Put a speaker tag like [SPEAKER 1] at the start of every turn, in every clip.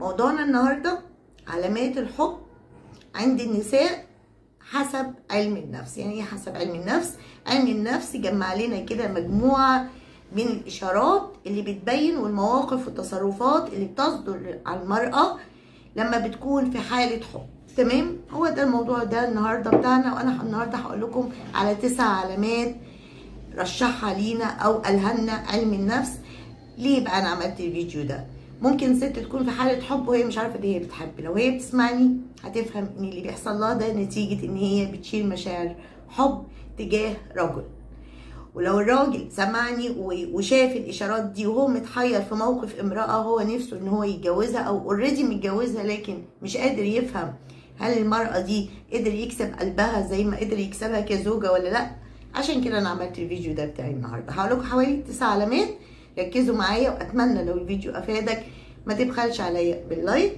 [SPEAKER 1] موضوعنا النهاردة علامات الحب عند النساء حسب علم النفس. يعني ايه حسب علم النفس؟ علم النفس جمع لنا كده مجموعة من الإشارات اللي بتبين والمواقف والتصرفات اللي بتصدر على المرأة لما بتكون في حالة حب. تمام؟ هو ده الموضوع ده النهاردة بتاعنا، وأنا النهاردة هقول لكم على 9 علامات رشحها لينا أو قالها لنا علم النفس. ليه بقى أنا عملت الفيديو ده؟ ممكن ست تكون في حالة حب وهي مش عارفة ان هي بتحب. لو هي بتسمعني هتفهم ان اللي بيحصل لها ده نتيجة ان هي بتشيل مشاعر حب تجاه رجل. ولو الراجل سمعني وشاف الاشارات دي وهو متحير في موقف امرأة هو نفسه ان هو يتجوزها او اوريدي متجوزها لكن مش قادر يفهم هل المرأة دي قدر يكسب قلبها زي ما قدر يكسبها كزوجة ولا لا، عشان كده انا عملت الفيديو ده بتاعي النهارده. هقول لكم حوالي 9 علامات، ركزوا معايا واتمنى لو الفيديو افادك ما تبخلش عليا باللايك،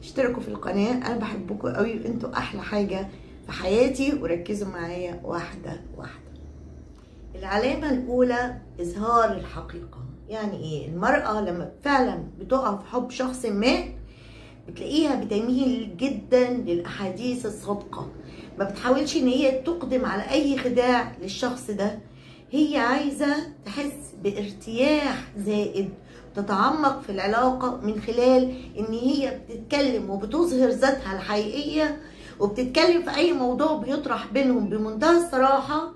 [SPEAKER 1] اشتركوا في القناه، انا بحبكم قوي وانتوا احلى حاجه في حياتي، وركزوا معايا واحده واحده. العلامه الاولى اظهار الحقيقه. يعني ايه؟ المراه لما فعلا بتقع في حب شخص ما بتلاقيها بتميل جدا للاحاديث الصادقه، ما بتحاولش ان هي تقدم على اي خداع للشخص ده. هي عايزه تحس بارتياح زائد، تتعمق في العلاقه من خلال ان هي بتتكلم وبتظهر ذاتها الحقيقيه، وبتتكلم في اي موضوع بيطرح بينهم بمنتهى الصراحه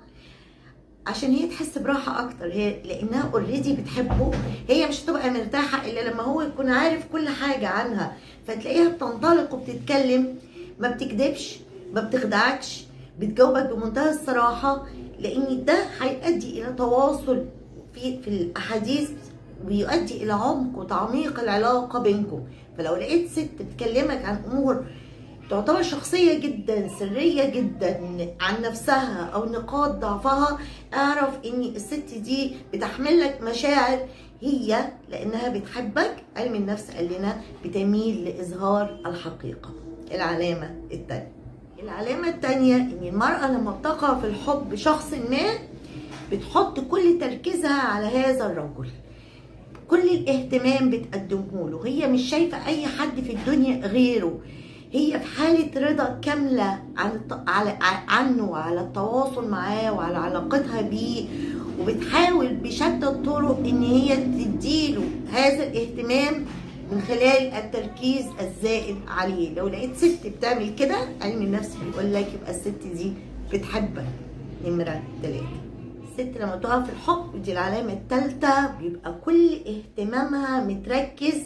[SPEAKER 1] عشان هي تحس براحه اكتر. هي لانها اوريدي بتحبه، هي مش هتبقى مرتاحه الا لما هو يكون عارف كل حاجه عنها، فتلاقيها بتنطلق وبتتكلم، ما بتكدبش، ما بتخدعكش، بتجاوبك بمنتهى الصراحه، لان ده هيؤدي الى تواصل في الاحاديث ويؤدي الى عمق وتعميق العلاقه بينكم. فلو لقيت ست بتكلمك عن امور تعتبر شخصيه جدا سريه جدا عن نفسها او نقاط ضعفها، اعرف ان الست دي بتحمل لك مشاعر، هي لانها بتحبك. علم النفس قال لنا بتميل لاظهار الحقيقه. العلامه الثانيه ان المراه لما بتقع في الحب بشخص ما بتحط كل تركيزها على هذا الرجل، كل الاهتمام بتقدمه له، هي مش شايفه اي حد في الدنيا غيره، هي في حاله رضا كامله عنه وعلى التواصل معاه وعلى علاقتها بيه، وبتحاول بشتى الطرق ان هي تديله هذا الاهتمام من خلال التركيز الزائد عليه. لو لقيت ست بتعمل كده علم النفس بيقول لك يبقى الست دي بتحبك. نمرة 3، الست لما تقع في الحب دي العلامة الثالثة بيبقى كل اهتمامها متركز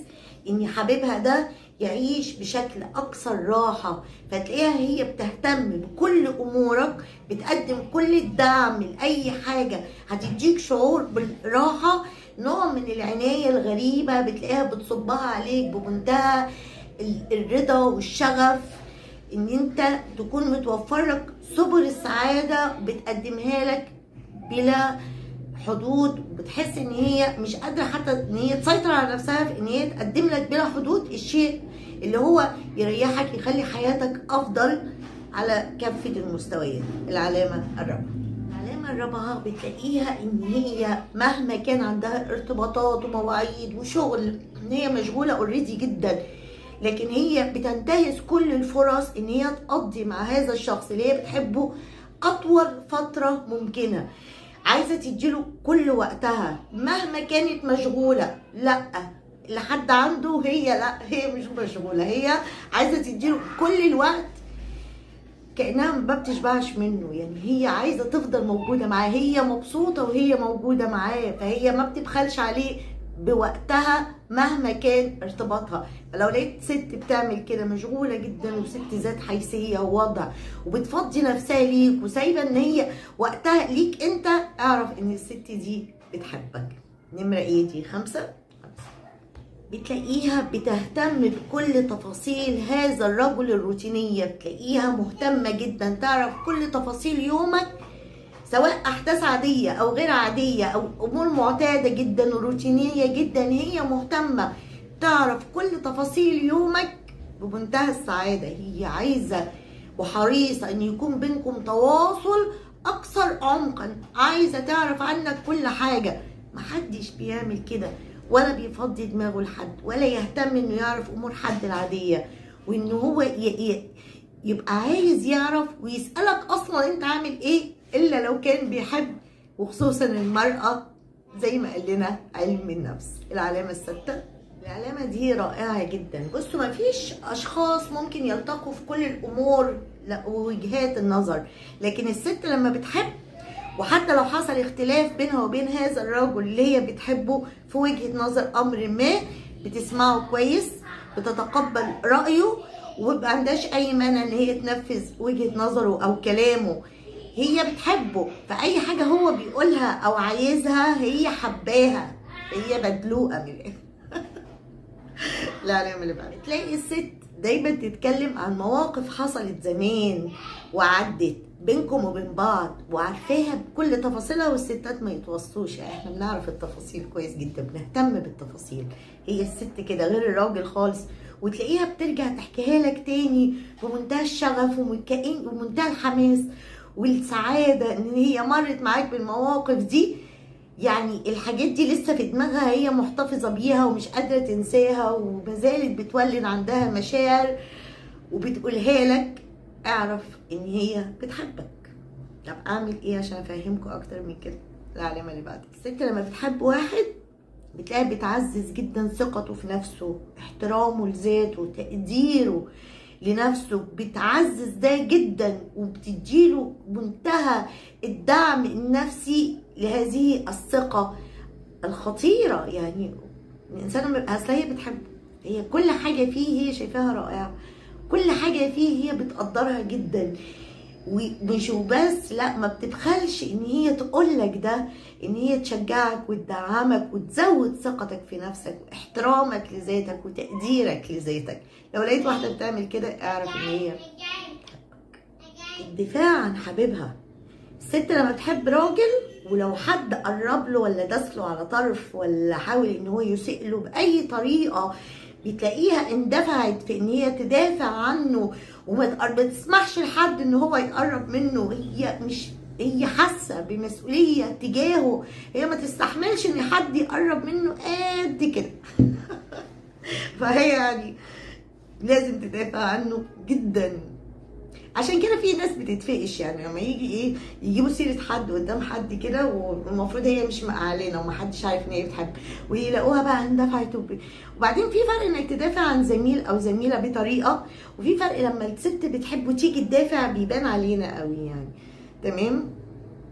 [SPEAKER 1] ان حبيبها ده يعيش بشكل اكثر راحة، فتلاقيها هي بتهتم بكل امورك، بتقدم كل الدعم لاي حاجة هتديك شعور بالراحة، نوع من العناية الغريبة بتلاقيها بتصبها عليك بمنتهى الرضا والشغف، ان انت تكون متوفر لك سبل السعادة بتقدمها لك بلا حدود، وبتحس ان هي مش قادره حتى ان هي تسيطر على نفسها في ان هي تقدم لك بلا حدود الشيء اللي هو يريحك، يخلي حياتك افضل على كافه المستويات. العلامه الرابعه بتلاقيها ان هي مهما كان عندها ارتباطات ومواعيد وشغل، ان هي مشغوله اوريدي جدا، لكن هي بتنتهز كل الفرص ان هي تقضي مع هذا الشخص اللي هي بتحبه اطول فتره ممكنه، عايزه تديله كل وقتها مهما كانت مشغوله. لا لحد عنده هي لا، هي مش مشغوله، هي عايزه تديله كل الوقت كانها ما بتشبعش منه، يعني هي عايزه تفضل موجوده معاه، هي مبسوطه وهي موجوده معاه، فهي ما بتبخلش عليه بوقتها مهما كان ارتباطها. فلو لقيت ست بتعمل كده مشغوله جدا وست ذات حيثيه ووضع وبتفضي نفسها ليك وسايبه ان هي وقتها ليك انت، اعرف ان الست دي بتحبك. نمره ايه دي؟ 5، بتلاقيها بتهتم بكل تفاصيل هذا الرجل الروتينيه، بتلاقيها مهتمه جدا تعرف كل تفاصيل يومك، سواء احداث عاديه او غير عاديه او امور معتاده جدا وروتينيه جدا، هي مهتمه تعرف كل تفاصيل يومك بمنتهى السعاده. هي عايزه وحريصه ان يكون بينكم تواصل اكثر عمقا، عايزه تعرف عنك كل حاجه. محدش بيعمل كده، ولا بيفضي دماغه لحد، ولا يهتم انه يعرف امور حد العاديه، وان هو يبقى عايز يعرف ويسألك اصلا انت عامل ايه، الا لو كان بيحب. وخصوصا المرأة زي ما قال لنا علم النفس. العلامة السادسة، العلامة دي رائعة جدا. بصوا، مفيش اشخاص ممكن يلتقوا في كل الامور ووجهات النظر، لكن الست لما بتحب، وحتى لو حصل اختلاف بينها وبين هذا الرجل اللي هي بتحبه في وجهة نظر امر ما، بتسمعه كويس، بتتقبل رأيه، ومبقى عندهاش اي مانع ان هي تنفذ وجهة نظره او كلامه. هي بتحبه، فاي حاجة هو بيقولها او عايزها هي حباها، هي بدلوقة من الاخر. العلامة اللي بعد، تلاقي الست دايما تتكلم عن مواقف حصلت زمان وعدت بينكم وبين بعض وعارفاها بكل تفاصيلها. والستات ما يتوصوش، يعني احنا بنعرف التفاصيل كويس جدا، بنهتم بالتفاصيل. هي الست كده غير الراجل خالص، وتلاقيها بترجع تحكيها لك تاني بمنتهى الشغف ومنتهى الحماس والسعادة ان هي مرت معاك بالمواقف دي. يعني الحاجات دي لسه في دماغها، هي محتفظة بيها ومش قادرة تنساها، ومازالت بتولد عندها مشاعر وبتقولها لك. اعرف ان هي بتحبك. طب اعمل ايه عشان افهمكم اكتر من كده؟ العلامة اللي بعد، الست لما بتحب واحد بتلاقي بتعزز جدا ثقته في نفسه، احترامه لذاته، تقديره لنفسه، بتعزز ده جدا وبتديله منتهى الدعم النفسي لهذه الثقة الخطيرة. يعني الإنسان أصل هي بتحبه، هي كل حاجة فيه هي شايفاها رائعة، كل حاجة فيه هي بتقدرها جدا. ومش وبس، لا، ما بتبخلش ان هي تقولك ده، ان هي تشجعك وتدعمك وتزود ثقتك في نفسك واحترامك لذاتك وتقديرك لذاتك. لو لقيت واحدة بتعمل كده اعرف ان هي الدفاع عن حبيبها. الست لما بتحب راجل، ولو حد قرب له ولا داس له على طرف ولا حاول ان هو يسيء له باي طريقه، بتلاقيها اندفعت في ان هي تدافع عنه وما تسمحش لحد ان هو يقرب منه. هي حاسه بمسؤوليه تجاهه، هي ما تستحملش ان حد يقرب منه قد كده. فهي يعني لازم تدافع عنه جدا. عشان كده في ناس بتتفقش، يعني لما يجي يجيبوا سيره حد قدام حد كده، والمفروض هي مش مقعلانه ومحدش عارف ان هي بتحب، ويلاقوها بقى اندفعت. وبعدين في فرق انك تدافع عن زميل او زميله بطريقه، وفي فرق لما الست بتحب وتيجي تدافع بيبان علينا قوي يعني. تمام؟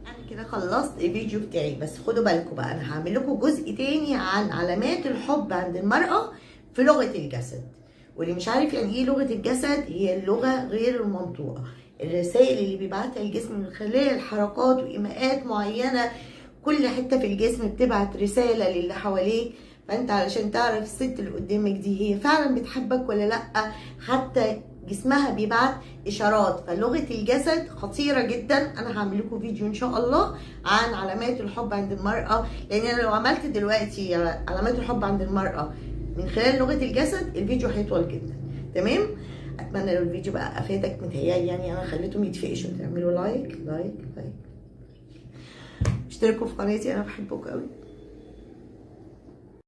[SPEAKER 1] انا كده خلصت الفيديو بتاعي، بس خدوا بالكم بقى، انا هعمل لكم جزء تاني عن علامات الحب عند المراه في لغه الجسد. واللي مش عارف يعني ايه لغه الجسد، هي اللغه غير المنطوقه، الرسائل اللي بيبعتها الجسم من خلال الحركات وايماءات معينه. كل حته في الجسم بتبعت رساله للي حواليك، فانت علشان تعرف الست اللي قدامك دي هي فعلا بتحبك ولا لا، حتى جسمها بيبعت اشارات. فلغه الجسد خطيره جدا. انا هعمل لكم فيديو ان شاء الله عن علامات الحب عند المراه، لان انا لو عملت دلوقتي علامات الحب عند المراه من خلال لغه الجسد الفيديو هيطول جدا. تمام؟ اتمنى لو الفيديو بقى افادك، متهيألي يعني انا خليتهم يتفقشوا. تعملوا لايك اشتركوا في قناتي، انا بحبكم قوي.